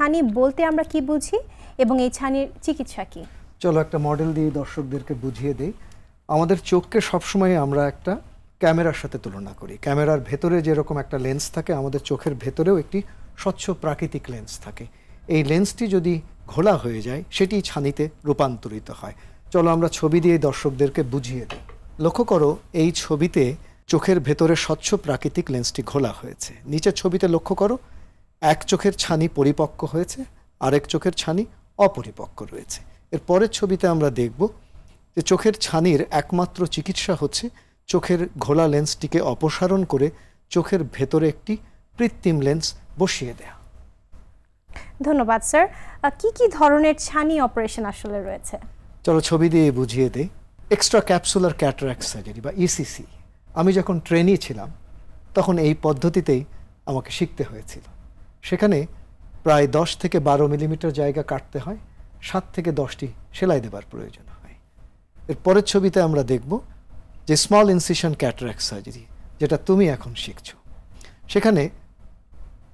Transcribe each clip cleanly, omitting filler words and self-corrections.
ছানি বলতে আমরা কি বুঝি এবং এই ছানির চিকিৎসা কি? চলো একটা মডেল দিয়ে দর্শকদেরকে বুঝিয়ে দেই। আমাদের চোখকে সবসময় আমরা একটা ক্যামেরার সাথে তুলনা করি। ক্যামেরার ভেতরে যেরকম একটা লেন্স থাকে, আমাদের চোখের ভেতরেও একটি স্বচ্ছ প্রাকৃতিক লেন্স থাকে। এই লেন্সটি যদি ঘোলা হয়ে যায় সেটি ছানিতে রূপান্তরিত হয়। চলো আমরা ছবি দিয়ে দর্শকদেরকে বুঝিয়ে দিই। লক্ষ্য করো, এই ছবিতে চোখের ভেতরে স্বচ্ছ প্রাকৃতিক লেন্সটি ঘোলা হয়েছে। নিচের ছবিতে লক্ষ্য করো, এক চোখের ছানি পরিপক্ক হয়েছে, আরেক চোখের ছানি অপরিপক্ক রয়েছে। এর পরের ছবিতে আমরা দেখব যে চোখের ছানির একমাত্র চিকিৎসা হচ্ছে চোখের ঘোলা লেন্সটিকে অপসারণ করে চোখের ভেতরে একটি কৃত্রিম লেন্স বসিয়ে দেয়া। ধন্যবাদ স্যার। কি কি ধরনের ছানি অপারেশন আসলে রয়েছে? চলো ছবি দিয়ে বুঝিয়ে দেই। এক্সট্রা ক্যাপসুলার ক্যাটারাক্ট সার্জারি বা ইসিসি, আমি যখন ট্রেনি ছিলাম তখন এই পদ্ধতিতেই আমাকে শিখতে হয়েছিল। সেখানে প্রায় 10 থেকে 12 মিলিমিটার জায়গা কাটতে হয়, 7 থেকে 10টি সেলাই দেবার প্রয়োজন হয়। এর পরের ছবিতে আমরা দেখব যে স্মল ইনসিশন ক্যাটারাক্ট সার্জারি, যেটা তুমি এখন শিখছো। সেখানে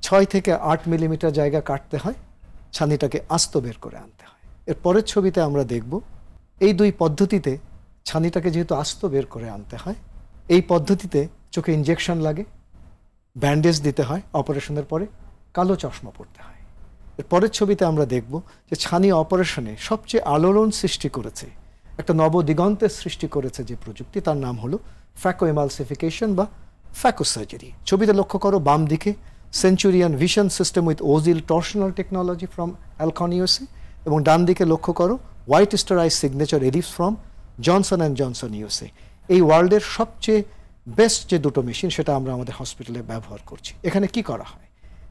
6 থেকে 8 মিলিমিটার জায়গা কাটতে হয়, ছানিটাকে আস্ত বের করে আনতে হয়। এর পরের ছবিতে আমরা দেখব এই দুই পদ্ধতিতে ছানিটাকে যেহেতু আস্ত বের করে আনতে হয়, এই পদ্ধতিতে চোখে ইনজেকশন লাগে, ব্যান্ডেজ দিতে হয়, অপারেশনের পরে কালো চশমা পড়তে হয়। এর পরের ছবিতে আমরা দেখব যে ছানি অপারেশনে সবচেয়ে আলোড়ন সৃষ্টি করেছে, একটা নবদিগন্তের সৃষ্টি করেছে যে প্রযুক্তি, তার নাম হলো ফ্যাকো এমালসিফিকেশন বা ফ্যাকো সার্জারি। ছবিতে লক্ষ্য করো, বাম দিকে Centurion Vision System with OZil torsional technology from Alcon USA, এবং ডান দিকে লক্ষ্য করো White Star Ice Signature Ellips from Johnson and Johnson USA. এই ওয়ার্ল্ডের সবচেয়ে বেস্ট যে দুটো মেশিন, সেটা আমরা আমাদের হসপিটালে ব্যবহার করছি। এখানে কি করা হয়?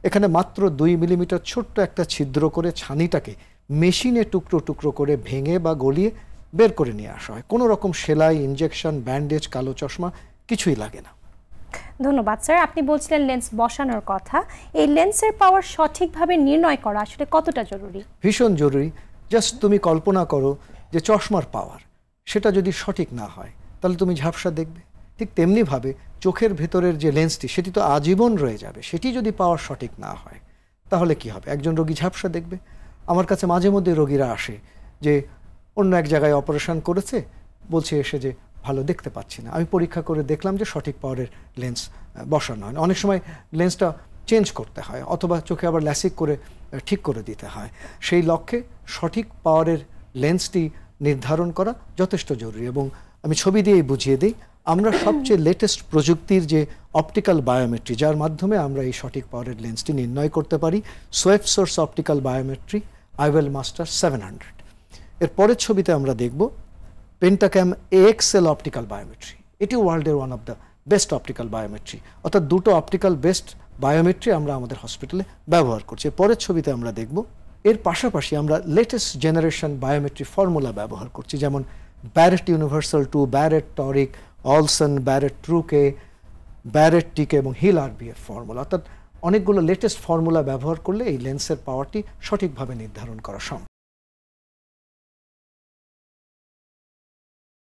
এখানে মাত্র 2 মিলিমিটার ছোট্ট একটা ছিদ্র করে ছানিটাকে মেশিনে টুকরো টুকরো করে ভেঙে বা গলিয়ে বের করে নিয়ে আসা হয়। কোনো রকম সেলাই, ইনজেকশন, ব্যান্ডেজ, কালো চশমা কিছুই লাগে না। ধন্যবাদ স্যার। আপনি বলছিলেন লেন্স বসানোর কথা। এই লেন্সের পাওয়ার সঠিকভাবে নির্ণয় করা আসলে কতটা জরুরি? ভীষণ জরুরি। জাস্ট তুমি কল্পনা করো যে চশমার পাওয়ার সেটা যদি সঠিক না হয় তাহলে তুমি ঝাপসা দেখবে। ঠিক তেমনিভাবে চোখের ভেতরের যে লেন্সটি সেটি তো আজীবন রয়ে যাবে, সেটি যদি পাওয়ার সঠিক না হয় তাহলে কি হবে? একজন রোগী ঝাপসা দেখবে। আমার কাছে মাঝে মধ্যে রোগীরা আসে যে অন্য এক জায়গায় অপারেশন করেছে, বলছে এসে যে ভালো দেখতে পাচ্ছি না। আমি পরীক্ষা করে দেখলাম যে সঠিক পাওয়ারের লেন্স বসানো হয় না। অনেক সময় লেন্সটা চেঞ্জ করতে হয়, অথবা চোখে আবার ল্যাসিক করে ঠিক করে দিতে হয়। সেই লক্ষ্যে সঠিক পাওয়ারের লেন্সটি নির্ধারণ করা যথেষ্ট জরুরি। এবং আমি ছবি দিয়েই বুঝিয়ে দিই, আমরা সবচেয়ে লেটেস্ট প্রযুক্তির যে অপটিক্যাল বায়োমেট্রি, যার মাধ্যমে আমরা এই সঠিক পাওয়ারের লেন্সটি নির্ণয় করতে পারি, swept source optical biometry IOL master 700। এর পরের ছবিতে আমরা দেখব পেন্টাক্যাম AXL অপটিক্যাল বায়োমেট্রি। এটি ওয়ার্ল্ডের one of the best optical biometry. অর্থাৎ দুটো অপটিক্যাল বেস্ট বায়োমেট্রি আমরা আমাদের হসপিটালে ব্যবহার করছি। পরের ছবিতে আমরা দেখব এর পাশাপাশি আমরা লেটেস্ট জেনারেশন বায়োমেট্রি ফর্মুলা ব্যবহার করছি, যেমন Barrett universal 2, Barrett toric, অলসন, Barrett ট্রুকে, Barrett টিকে এবং হিল RBF ফর্মুলা। অর্থাৎ অনেকগুলো লেটেস্ট ফর্মুলা ব্যবহার করলে এই লেন্সের পাওয়ারটি সঠিকভাবে নির্ধারণ করা সম্ভব।